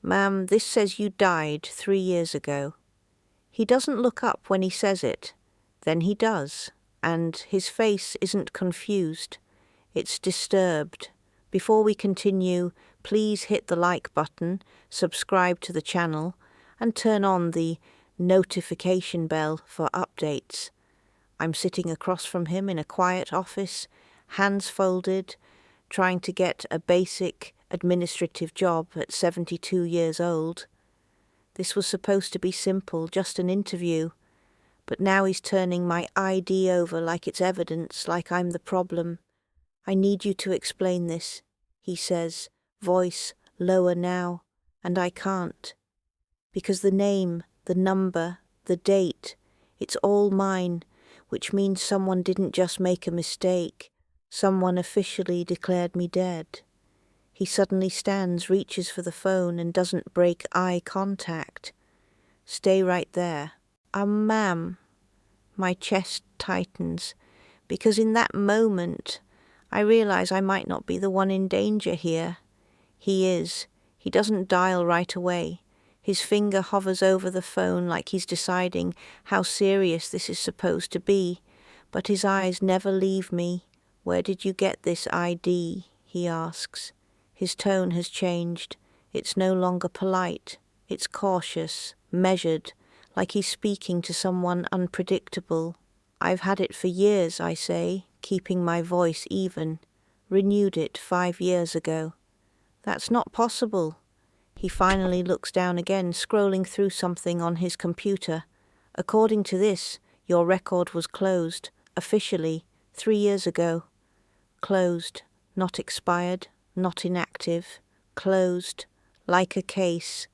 Ma'am, this says you died 3 years ago. He doesn't look up when he says it. Then he does, and his face isn't confused. It's disturbed. Before we continue, please hit the like button, subscribe to the channel, and turn on the notification bell for updates. I'm sitting across from him in a quiet office, hands folded, trying to get a basic administrative job at 72 years old. This was supposed to be simple, just an interview, but now he's turning my ID over like it's evidence, like I'm the problem. I need you to explain this, he says, voice lower now, and I can't. Because the name, the number, the date, it's all mine, which means someone didn't just make a mistake. Someone officially declared me dead. He suddenly stands, reaches for the phone, and doesn't break eye contact. Stay right there. Ma'am. My chest tightens, because in that moment, I realize I might not be the one in danger here. He is. He doesn't dial right away. His finger hovers over the phone like he's deciding how serious this is supposed to be, but his eyes never leave me. Where did you get this ID? He asks. His tone has changed. It's no longer polite. It's cautious, measured, like he's speaking to someone unpredictable. I've had it for years, I say, keeping my voice even. Renewed it 5 years ago. That's not possible. He finally looks down again, scrolling through something on his computer. According to this, your record was closed, officially, 3 years ago. Closed, not expired, not inactive. Closed, like a case.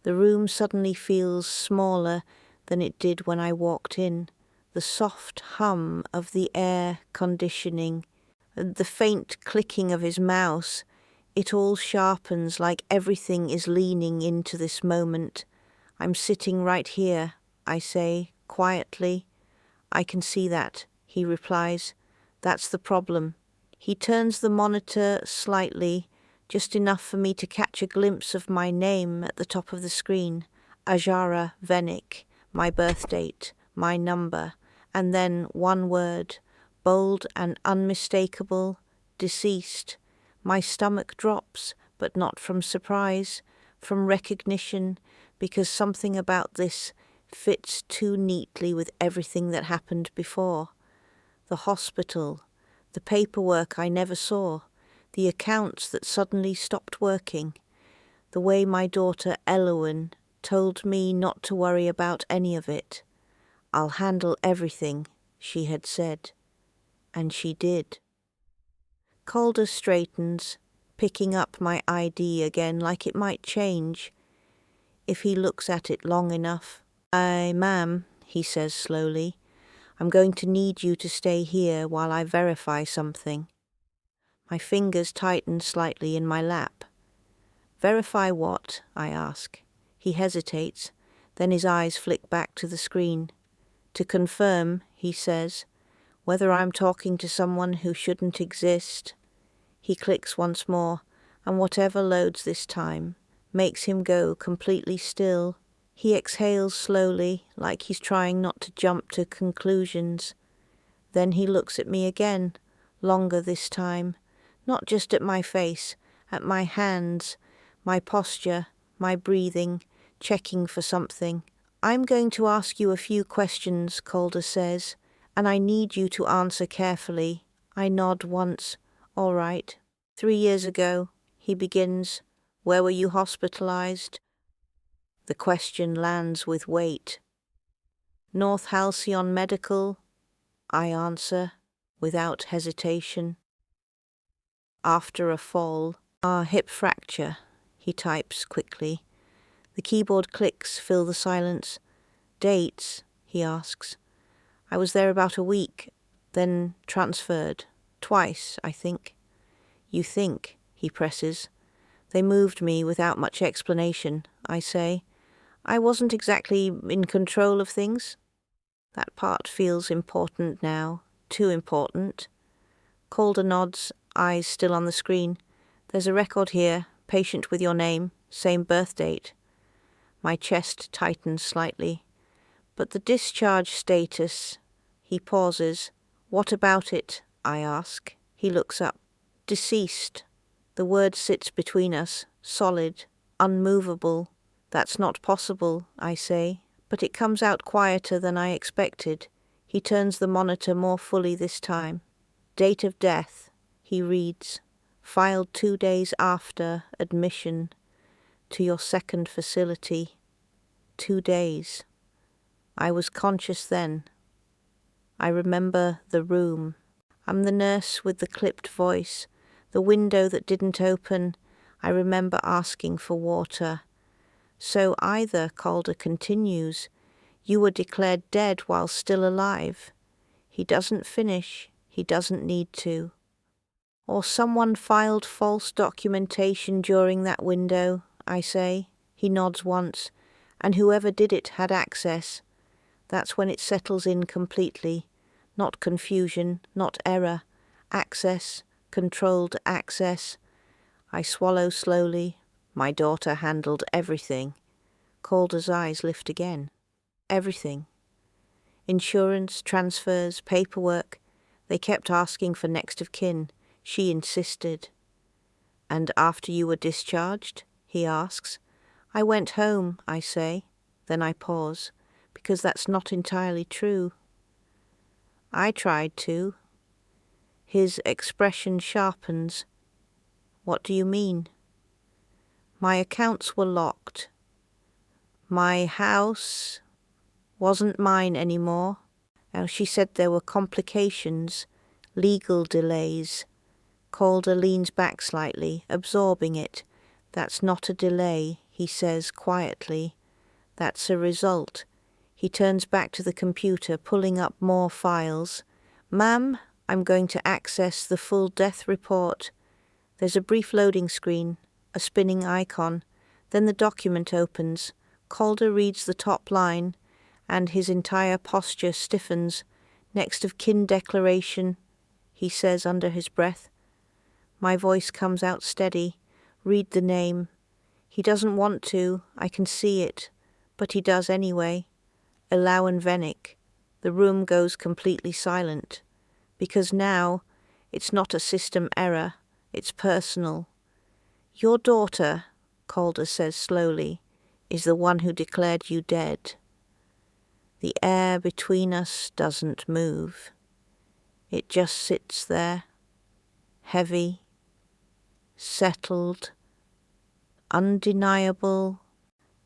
The room suddenly feels smaller than it did when I walked in. The soft hum of the air conditioning, the faint clicking of his mouse, it all sharpens like everything is leaning into this moment. I'm sitting right here, I say, quietly. I can see that, he replies. That's the problem. He turns the monitor slightly, just enough for me to catch a glimpse of my name at the top of the screen. Ajara Venik, my birth date, my number, and then one word, bold and unmistakable, deceased. My stomach drops, but not from surprise, from recognition, because something about this fits too neatly with everything that happened before. The hospital, the paperwork I never saw, the accounts that suddenly stopped working, the way my daughter Elowen told me not to worry about any of it. I'll handle everything, she had said. And she did. Calder straightens, picking up my ID again like it might change, if he looks at it long enough. Ma'am, he says slowly, I'm going to need you to stay here while I verify something. My fingers tighten slightly in my lap. Verify what? I ask. He hesitates, then his eyes flick back to the screen. To confirm, he says, whether I'm talking to someone who shouldn't exist. He clicks once more, and whatever loads this time makes him go completely still. He exhales slowly, like he's trying not to jump to conclusions. Then he looks at me again, longer this time, not just at my face, at my hands, my posture, my breathing, checking for something. I'm going to ask you a few questions, Calder says, and I need you to answer carefully. I nod once. All right. 3 years ago, he begins. Where were you hospitalized? The question lands with weight. North Halcyon Medical, I answer, without hesitation. After a fall. Hip fracture, he types quickly. The keyboard clicks fill the silence. Dates, he asks. I was there about a week, then transferred. Twice, I think. You think, he presses. They moved me without much explanation, I say. I wasn't exactly in control of things. That part feels important now, too important. Calder nods, eyes still on the screen. There's a record here, patient with your name, same birth date. My chest tightens slightly. But the discharge status, he pauses. What about it? I ask. He looks up. Deceased. The word sits between us, solid, unmovable. That's not possible, I say, but it comes out quieter than I expected. He turns the monitor more fully this time. Date of death, he reads. Filed 2 days after admission to your second facility. 2 days. I was conscious then. I remember the room. I'm the nurse with the clipped voice, the window that didn't open. I remember asking for water. So either, Calder continues, you were declared dead while still alive. He doesn't finish. He doesn't need to. Or someone filed false documentation during that window, I say. He nods once, and whoever did it had access. That's when it settles in completely. Not confusion, not error. Access, controlled access. I swallow slowly. My daughter handled everything. Calder's eyes lift again. Everything. Insurance, transfers, paperwork. They kept asking for next of kin. She insisted. And after you were discharged? He asks. I went home, I say. Then I pause, because that's not entirely true. I tried to. His expression sharpens. What do you mean? My accounts were locked. My house wasn't mine anymore. Now she said there were complications, legal delays. Calder leans back slightly, absorbing it. That's not a delay, he says quietly. That's a result. He turns back to the computer, pulling up more files. Ma'am, I'm going to access the full death report. There's a brief loading screen, a spinning icon. Then the document opens. Calder reads the top line, and his entire posture stiffens. Next of kin declaration, he says under his breath. My voice comes out steady. Read the name. He doesn't want to, I can see it, but he does anyway. Venick. The room goes completely silent. Because now, it's not a system error, it's personal. Your daughter, Calder says slowly, is the one who declared you dead. The air between us doesn't move. It just sits there, heavy, settled, undeniable.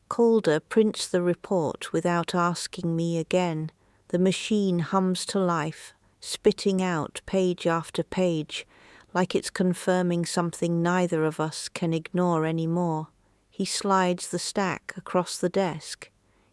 Calder prints the report without asking me again. The machine hums to life, spitting out page after page, like it's confirming something neither of us can ignore anymore. He slides the stack across the desk.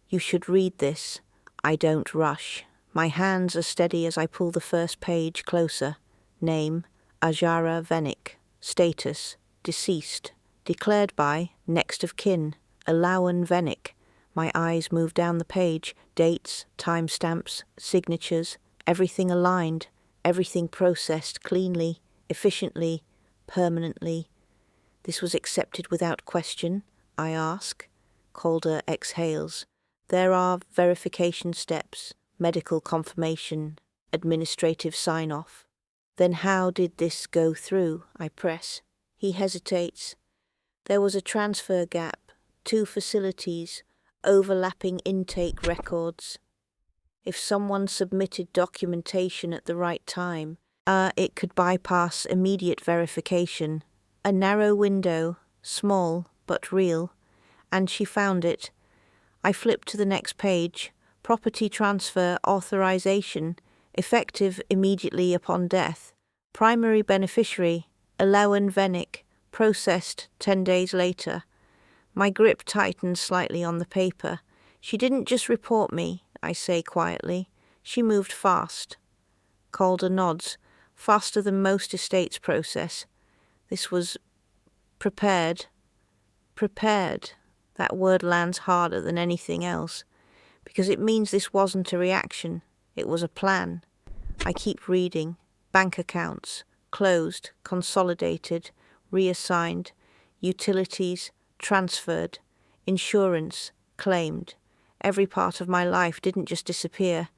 You should read this. I don't rush. My hands are steady as I pull the first page closer. Name, Ajara Venick. Status, deceased. Declared by, next of kin, Venick. My eyes move down the page. Dates, timestamps, signatures, everything aligned, everything processed cleanly, efficiently, permanently. This was accepted without question, I ask. Calder exhales. There are verification steps, medical confirmation, administrative sign-off. Then how did this go through? I press. He hesitates. There was a transfer gap, 2 facilities, overlapping intake records. If someone submitted documentation at the right time, it could bypass immediate verification. A narrow window, small but real, and she found it. I flipped to the next page. Property transfer authorization, effective immediately upon death. Primary beneficiary, Venick, processed 10 days later. My grip tightens slightly on the paper. She didn't just report me, I say quietly. She moved fast. Calder nods, faster than most estates process. This was prepared. Prepared. That word lands harder than anything else, because it means this wasn't a reaction. It was a plan. I keep reading. Bank accounts, closed, consolidated, reassigned, utilities, transferred, insurance, claimed. Every part of my life didn't just disappear.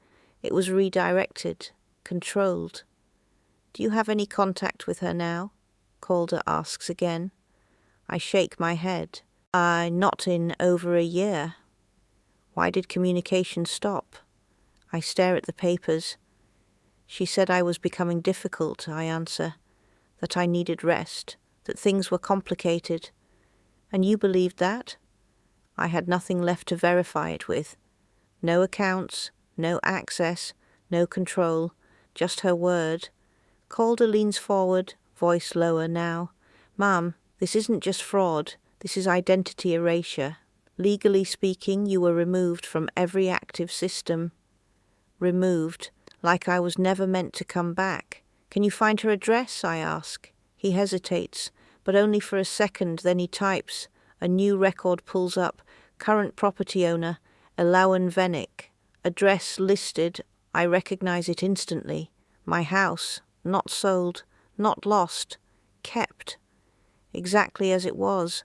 It was redirected, controlled. Do you have any contact with her now? Calder asks again. I shake my head. Not in over a year. Why did communication stop? I stare at the papers. She said I was becoming difficult, I answer, that I needed rest, that things were complicated. And you believed that? I had nothing left to verify it with. No accounts, no access, no control, just her word. Calder leans forward, voice lower now. Ma'am, this isn't just fraud, this is identity erasure. Legally speaking, you were removed from every active system. Removed, like I was never meant to come back. Can you find her address? I ask. He hesitates, but only for a second, then he types. A new record pulls up. Current property owner, Elawan Venick. Address listed. I recognize it instantly. My house, not sold, not lost, kept. Exactly as it was.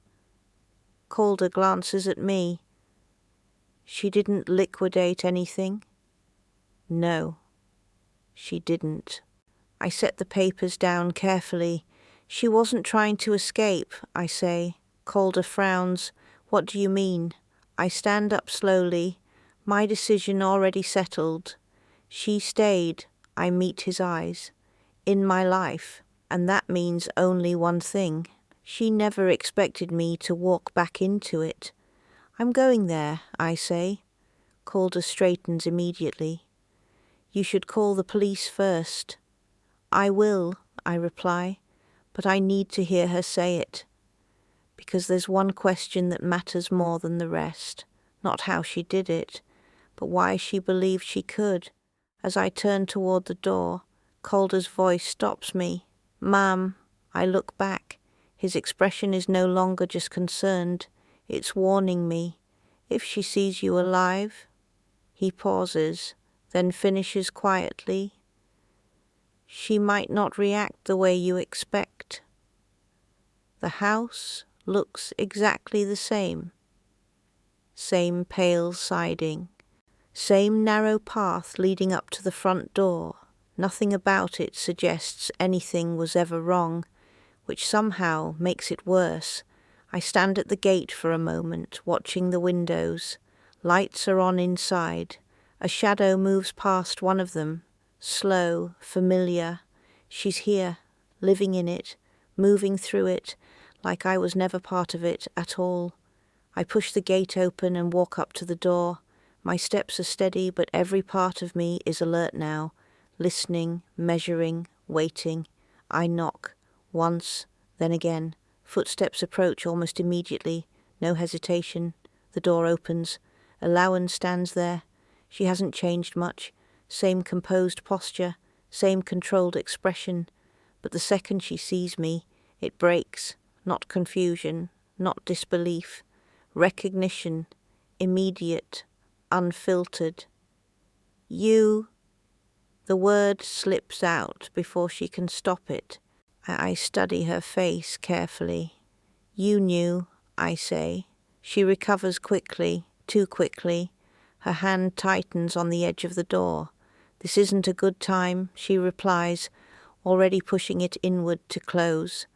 Calder glances at me. She didn't liquidate anything? No, she didn't. I set the papers down carefully. She wasn't trying to escape, I say. Calder frowns. What do you mean? I stand up slowly. My decision already settled. She stayed. I meet his eyes. In my life. And that means only one thing. She never expected me to walk back into it. I'm going there, I say. Calder straightens immediately. You should call the police first. I will, I reply, but I need to hear her say it. Because there's one question that matters more than the rest. Not how she did it, but why she believed she could. As I turn toward the door, Calder's voice stops me. Ma'am, I look back. His expression is no longer just concerned. It's warning me. If she sees you alive. He pauses, then finishes quietly. She might not react the way you expect. The house looks exactly the same. Same pale siding. Same narrow path leading up to the front door. Nothing about it suggests anything was ever wrong, which somehow makes it worse. I stand at the gate for a moment, watching the windows. Lights are on inside. A shadow moves past one of them. Slow, familiar. She's here, living in it, moving through it, like I was never part of it at all. I push the gate open and walk up to the door. My steps are steady, but every part of me is alert now, listening, measuring, waiting. I knock. Once, then again. Footsteps approach almost immediately. No hesitation. The door opens. Elawan stands there. She hasn't changed much. Same composed posture, same controlled expression. But the second she sees me, it breaks. Not confusion, not disbelief. Recognition. Immediate. Unfiltered. You. The word slips out before she can stop it. I study her face carefully. You knew, I say. She recovers quickly, too quickly. Her hand tightens on the edge of the door. This isn't a good time, she replies, already pushing it inward to close.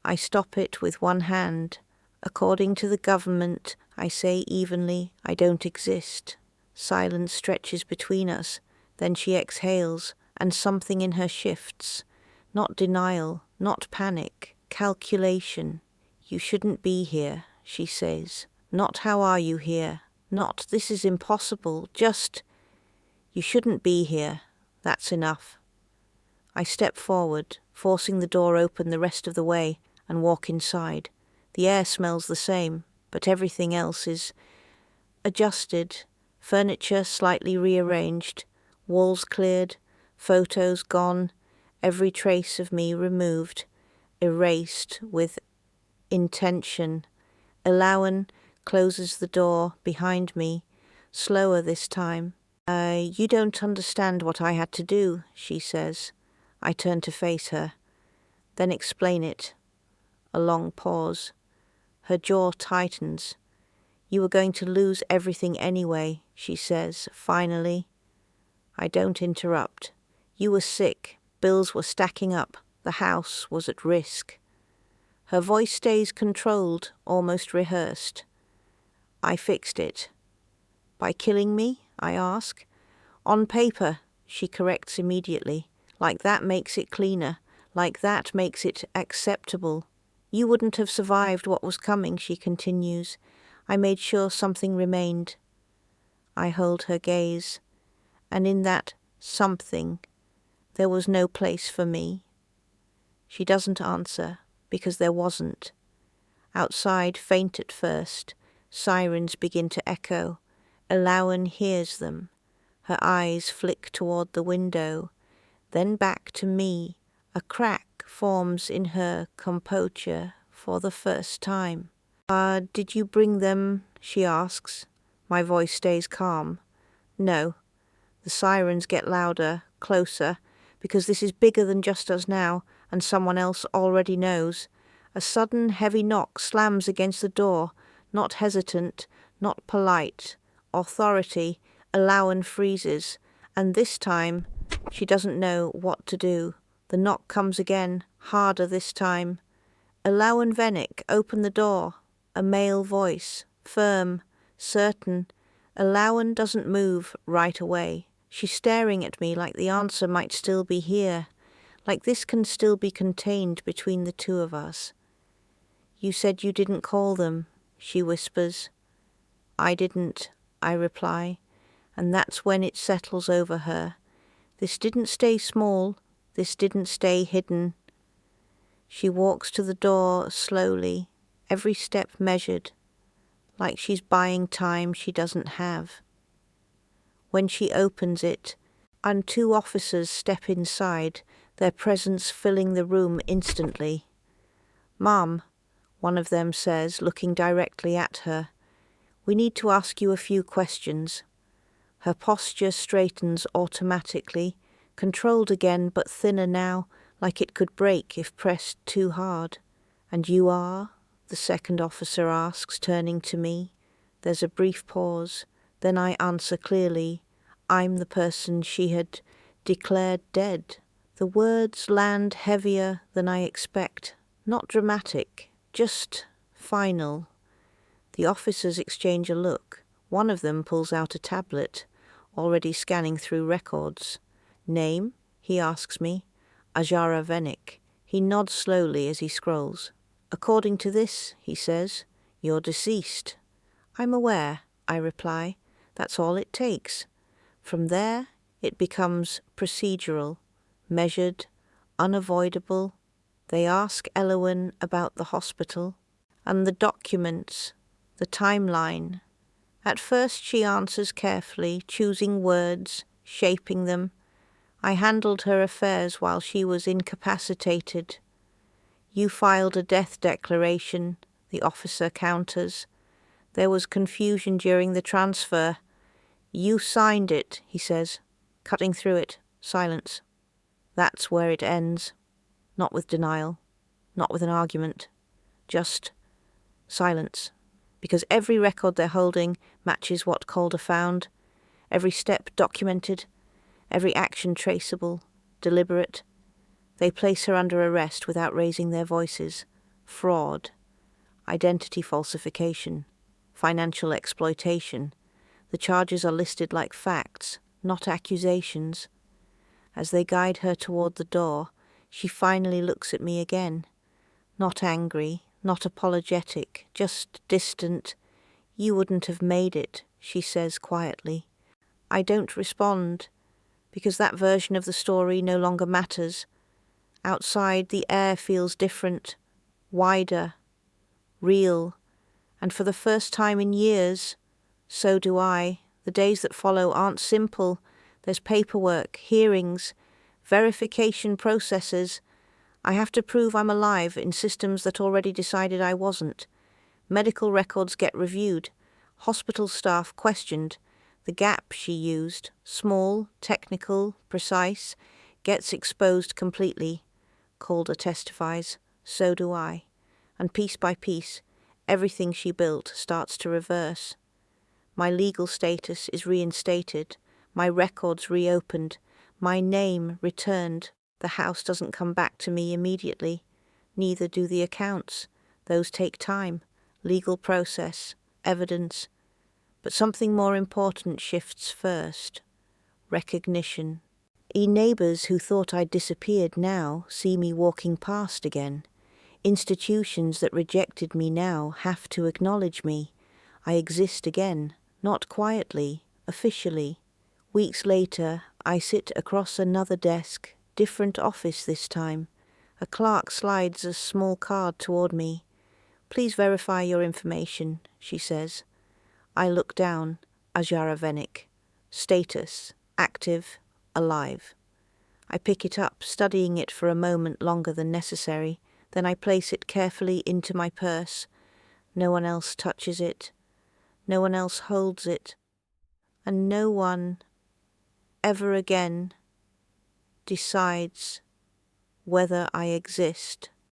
I stop it with one hand. According to the government, I say evenly, I don't exist. Silence stretches between us. Then she exhales, and something in her shifts. Not denial, not panic, calculation. You shouldn't be here, she says. Not how are you here. Not this is impossible. Just, you shouldn't be here. That's enough. I step forward, forcing the door open the rest of the way, and walk inside. The air smells the same, but everything else is adjusted. Furniture slightly rearranged. Walls cleared. Photos gone. Every trace of me removed, erased with intention. Elawan closes the door behind me, slower this time. You don't understand what I had to do, she says. I turn to face her. Then explain it. A long pause. Her jaw tightens. You were going to lose everything anyway, she says, finally. I don't interrupt. You were sick. Bills were stacking up. The house was at risk. Her voice stays controlled, almost rehearsed. I fixed it. By killing me? I ask. On paper, she corrects immediately. Like that makes it cleaner. Like that makes it acceptable. You wouldn't have survived what was coming, she continues. I made sure something remained. I hold her gaze, and in that something, there was no place for me. She doesn't answer, because there wasn't. Outside, faint at first, sirens begin to echo. Alawan hears them. Her eyes flick toward the window, then back to me. A crack forms in her composure for the first time. Did you bring them? She asks. My voice stays calm. No. The sirens get louder, closer, because this is bigger than just us now, and someone else already knows. A sudden heavy knock slams against the door, not hesitant, not polite. Authority. Alawan freezes, and this time she doesn't know what to do. The knock comes again, harder this time. Alawan Venik, open the door. A male voice, firm, certain. Alawan doesn't move right away. She's staring at me like the answer might still be here, like this can still be contained between the two of us. You said you didn't call them, she whispers. I didn't, I reply, and that's when it settles over her. This didn't stay small, this didn't stay hidden. She walks to the door slowly, every step measured, like she's buying time she doesn't have. When she opens it, and two officers step inside, their presence filling the room instantly. Ma'am, one of them says, looking directly at her, we need to ask you a few questions. Her posture straightens automatically, controlled again but thinner now, like it could break if pressed too hard. And you are? The second officer asks, turning to me. There's a brief pause. Then I answer clearly. I'm the person she had declared dead. The words land heavier than I expect. Not dramatic, just final. The officers exchange a look. One of them pulls out a tablet, already scanning through records. Name? He asks me. Ajara Venik. He nods slowly as he scrolls. According to this, he says, you're deceased. I'm aware, I reply. That's all it takes. From there, it becomes procedural, measured, unavoidable. They ask Alawan about the hospital and the documents, the timeline. At first she answers carefully, choosing words, shaping them. I handled her affairs while she was incapacitated. You filed a death declaration, the officer counters. There was confusion during the transfer. You signed it, he says, cutting through it. Silence. That's where it ends. Not with denial, not with an argument. Just silence. Because every record they're holding matches what Calder found. Every step documented. Every action traceable, deliberate. They place her under arrest without raising their voices. Fraud. Identity falsification. Financial exploitation. The charges are listed like facts, not accusations. As they guide her toward the door, she finally looks at me again. Not angry, not apologetic, just distant. You wouldn't have made it, she says quietly. I don't respond, because that version of the story no longer matters. Outside, the air feels different, wider, real, and for the first time in years, so do I. The days that follow aren't simple. There's paperwork, hearings, verification processes. I have to prove I'm alive in systems that already decided I wasn't. Medical records get reviewed. Hospital staff questioned. The gap she used, small, technical, precise, gets exposed completely. Calder testifies. So do I. And piece by piece, Everything she built starts to reverse. My legal status is reinstated, my records reopened, my name returned. The house doesn't come back to me immediately. Neither do the accounts. Those take time, legal process, evidence. But something more important shifts first. Recognition. Neighbours who thought I'd disappeared now see me walking past again. Institutions that rejected me now have to acknowledge me. I exist again, not quietly, officially. Weeks later, I sit across another desk, different office this time. A clerk slides a small card toward me. "Please verify your information," she says. I look down. Ajara Venik. Status: active, alive. I pick it up, studying it for a moment longer than necessary. Then I place it carefully into my purse. No one else touches it. No one else holds it. And no one ever again decides whether I exist